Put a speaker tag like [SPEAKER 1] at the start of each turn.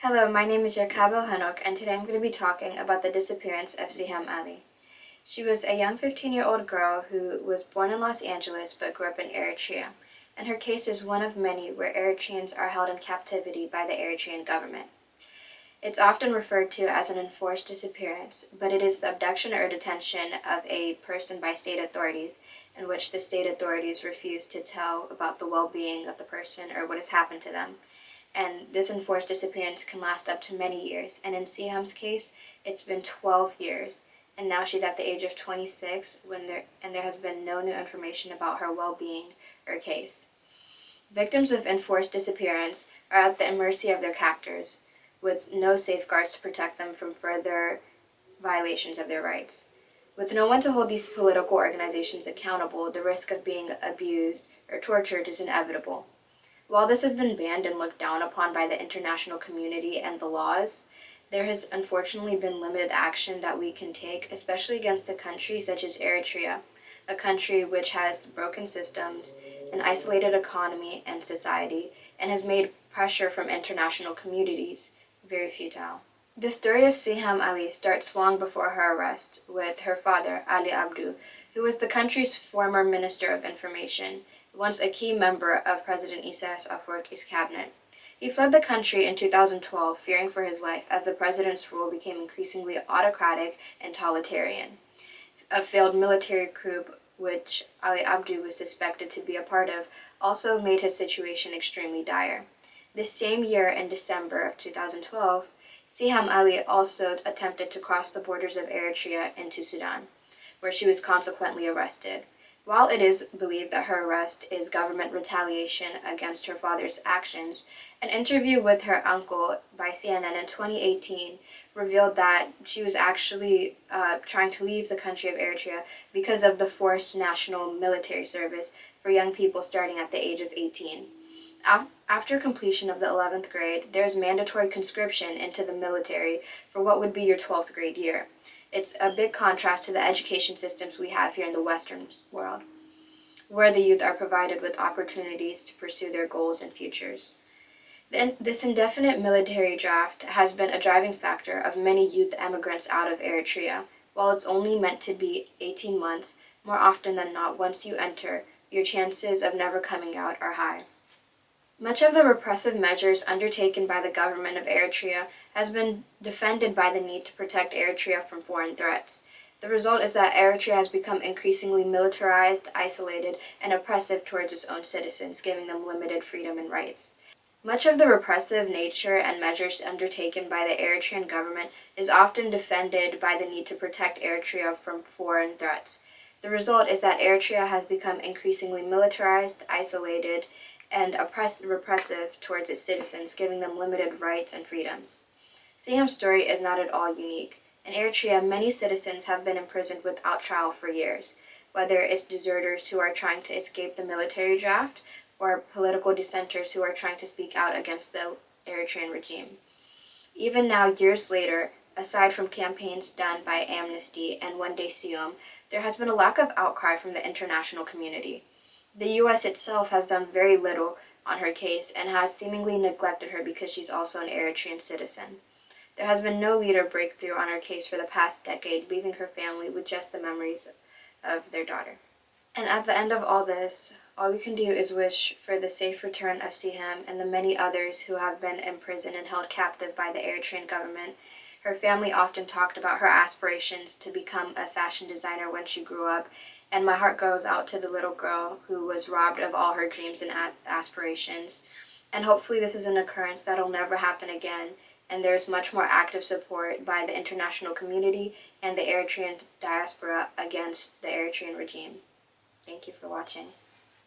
[SPEAKER 1] Hello, my name is Yorkabiel Henok, and today I'm going to be talking about the disappearance of Ciham Ali. She was a young 15-year-old girl who was born in Los Angeles but grew up in Eritrea, and her case is one of many where Eritreans are held in captivity by the Eritrean government. It's often referred to as an enforced disappearance, but it is the abduction or detention of a person by state authorities in which the state authorities refuse to tell about the well-being of the person or what has happened to them. And this enforced disappearance can last up to many years, and in Ciham's case, it's been 12 years, and now she's at the age of 26 and there has been no new information about her well-being or case. Victims of enforced disappearance are at the mercy of their captors, with no safeguards to protect them from further violations of their rights. With no one to hold these political organizations accountable, the risk of being abused or tortured is inevitable. While this has been banned and looked down upon by the international community and the laws, there has unfortunately been limited action that we can take, especially against a country such as Eritrea, a country which has broken systems, an isolated economy and society, and has made pressure from international communities very futile. The story of Ciham Ali starts long before her arrest, with her father, Ali Abdu, who was the country's former Minister of Information, once a key member of President Erisat's cabinet. He fled the country in 2012, fearing for his life, as the president's rule became increasingly autocratic and totalitarian. A failed military coup, which Ali Abdu was suspected to be a part of, also made his situation extremely dire. This same year, in December of 2012, Ciham Ali also attempted to cross the borders of Eritrea into Sudan, where she was consequently arrested. While it is believed that her arrest is government retaliation against her father's actions, an interview with her uncle by CNN in 2018 revealed that she was actually trying to leave the country of Eritrea because of the forced national military service for young people starting at the age of 18. After completion of the 11th grade, there is mandatory conscription into the military for what would be your 12th grade year. It's a big contrast to the education systems we have here in the Western world, where the youth are provided with opportunities to pursue their goals and futures. This indefinite military draft has been a driving factor of many youth emigrants out of Eritrea. While it's only meant to be 18 months, more often than not, once you enter, your chances of never coming out are high. Much of the repressive measures undertaken by the government of Eritrea has been defended by the need to protect Eritrea from foreign threats. The result is that Eritrea has become increasingly militarized, isolated, and oppressive towards its own citizens, giving them limited freedom and rights. Much of the repressive nature and measures undertaken by the Eritrean government is often defended by the need to protect Eritrea from foreign threats. The result is that Eritrea has become increasingly militarized, isolated, and repressive towards its citizens, giving them limited rights and freedoms. Ciham's story is not at all unique. In Eritrea, many citizens have been imprisoned without trial for years, whether it's deserters who are trying to escape the military draft or political dissenters who are trying to speak out against the Eritrean regime. Even now, years later, aside from campaigns done by Amnesty and One Day Ciham, there has been a lack of outcry from the international community. The U.S. itself has done very little on her case and has seemingly neglected her because she's also an Eritrean citizen. There has been no leader breakthrough on her case for the past decade, leaving her family with just the memories of their daughter. And at the end of all this, all we can do is wish for the safe return of Ciham and the many others who have been imprisoned and held captive by the Eritrean government. Her family often talked about her aspirations to become a fashion designer when she grew up, and my heart goes out to the little girl who was robbed of all her dreams and aspirations. And hopefully this is an occurrence that'll never happen again, and there's much more active support by the international community and the Eritrean diaspora against the Eritrean regime. Thank you for watching.